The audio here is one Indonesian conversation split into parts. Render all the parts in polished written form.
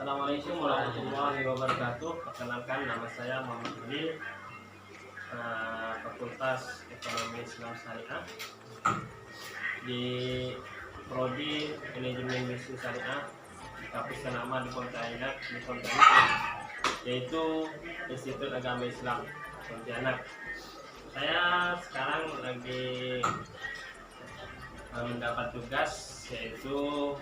Assalamualaikum warahmatullahi wabarakatuh. Perkenalkan, nama saya Muhammad Hudi, Fakultas Ekonomi Islam Syariah di Prodi Manajemen Bisnis Syariah, kampus ternama di Pontianak, yaitu Institut Agama Islam Pontianak. Saya sekarang lagi mendapat tugas, yaitu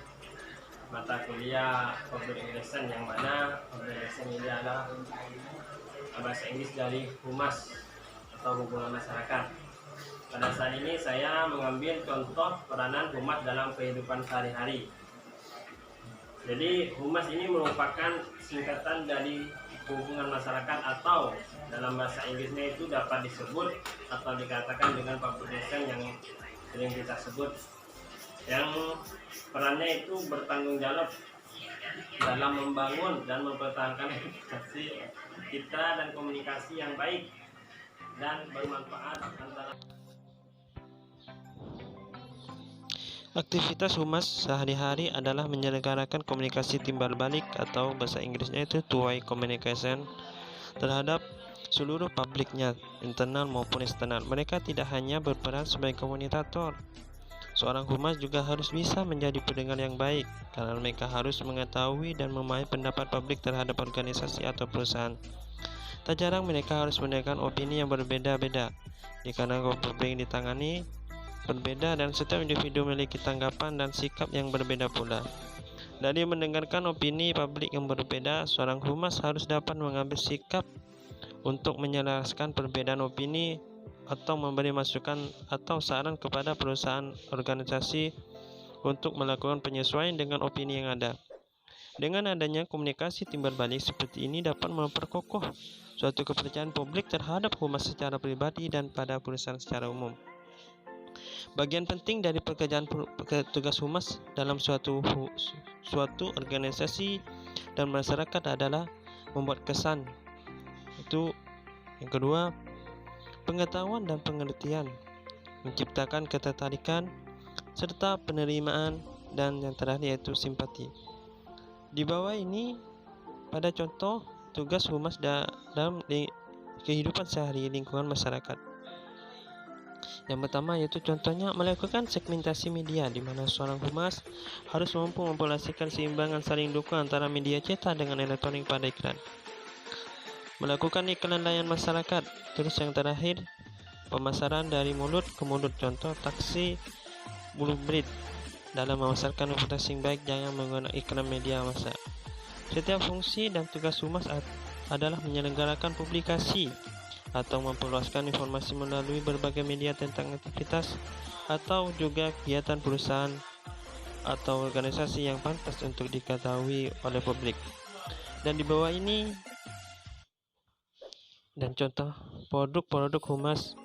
mata kuliah Public Relation, yang mana Public Relation ini adalah bahasa Inggris dari Humas atau hubungan masyarakat. Pada saat ini saya mengambil contoh peranan Humas dalam kehidupan sehari-hari. Jadi Humas ini merupakan singkatan dari hubungan masyarakat, atau dalam bahasa Inggrisnya itu dapat disebut atau dikatakan dengan Public Relation yang sering kita sebut, yang perannya itu bertanggung jawab dalam membangun dan mempertahankan komunikasi kita dan komunikasi yang baik dan bermanfaat antara. Aktivitas Humas sehari-hari adalah menyelenggarakan komunikasi timbal balik atau bahasa Inggrisnya itu two-way communication terhadap seluruh publiknya, internal maupun eksternal. Mereka tidak hanya berperan sebagai komunikator. Seorang humas juga harus bisa menjadi pendengar yang baik, karena mereka harus mengetahui dan memahami pendapat publik terhadap organisasi atau perusahaan. Tak jarang mereka harus mendengarkan opini yang berbeda-beda, dikarenakan publik yang ditangani berbeda dan setiap individu memiliki tanggapan dan sikap yang berbeda pula. Dari mendengarkan opini publik yang berbeda, seorang humas harus dapat mengambil sikap untuk menjelaskan perbedaan opini atau memberi masukan atau saran kepada perusahaan organisasi untuk melakukan penyesuaian dengan opini yang ada. Dengan adanya komunikasi timbal balik seperti ini dapat memperkokoh suatu kepercayaan publik terhadap humas secara pribadi dan pada perusahaan secara umum. Bagian penting dari pekerjaan tugas humas dalam suatu organisasi dan masyarakat adalah membuat kesan. Itu yang kedua, pengetahuan dan pengertian, menciptakan ketertarikan serta penerimaan, dan yang terakhir yaitu simpati. Di bawah ini pada contoh tugas humas dalam kehidupan sehari lingkungan masyarakat. Yang pertama yaitu contohnya melakukan segmentasi media, di mana seorang humas harus mampu mempopulerasikan seimbangan saling dukung antara media cetak dengan elektronik pada iklan. Melakukan iklan layan masyarakat. Terus yang terakhir, pemasaran dari mulut ke mulut, contoh taksi blueprint. Dalam memasarkan reputasi yang baik, jangan menggunakan iklan media massa. Setiap fungsi dan tugas humas adalah menyelenggarakan publikasi atau memperluaskan informasi melalui berbagai media tentang aktivitas atau juga kegiatan perusahaan atau organisasi yang pantas untuk diketahui oleh publik. Dan di bawah ini dan contoh produk-produk humas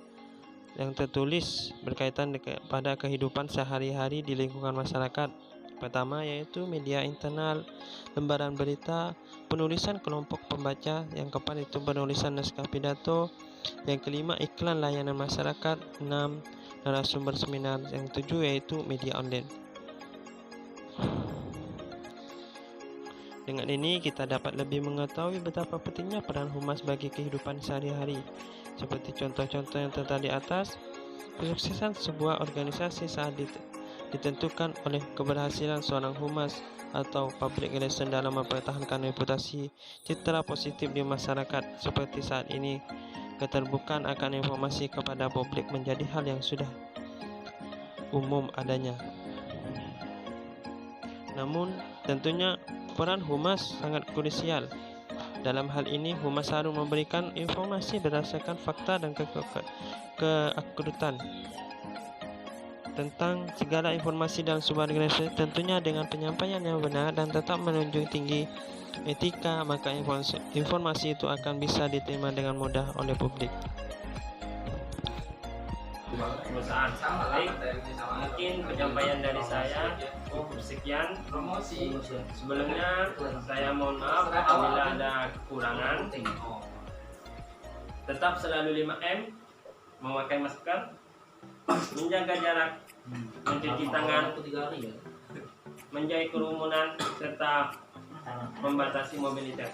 yang tertulis berkaitan pada kehidupan sehari-hari di lingkungan masyarakat. Pertama yaitu media internal, lembaran berita, penulisan kelompok pembaca, yang keempat itu penulisan naskah pidato, yang kelima iklan layanan masyarakat, 6 narasumber seminar, yang 7 yaitu media online. Dengan ini kita dapat lebih mengetahui betapa pentingnya peran humas bagi kehidupan sehari-hari. Seperti contoh-contoh yang telah di atas, kesuksesan sebuah organisasi saat ditentukan oleh keberhasilan seorang humas atau public relation dalam mempertahankan reputasi citra positif di masyarakat. Seperti saat ini, keterbukaan akan informasi kepada publik menjadi hal yang sudah umum adanya. Namun, tentunya peran humas sangat krusial. Dalam hal ini, humas harus memberikan informasi berdasarkan fakta dan keakuratan tentang segala informasi dalam sebuah organisasi, tentunya dengan penyampaian yang benar dan tetap menunjukkan tinggi etika, maka informasi itu akan bisa diterima dengan mudah oleh publik. Perusahaan. Baik, mungkin penyampaian dari saya cukup sekian. Sebelumnya saya mohon maaf apabila ada kekurangan. Tetap selalu 5M, memakai masker, menjaga jarak, mencuci tangan, menjauhi kerumunan, serta membatasi mobilitas.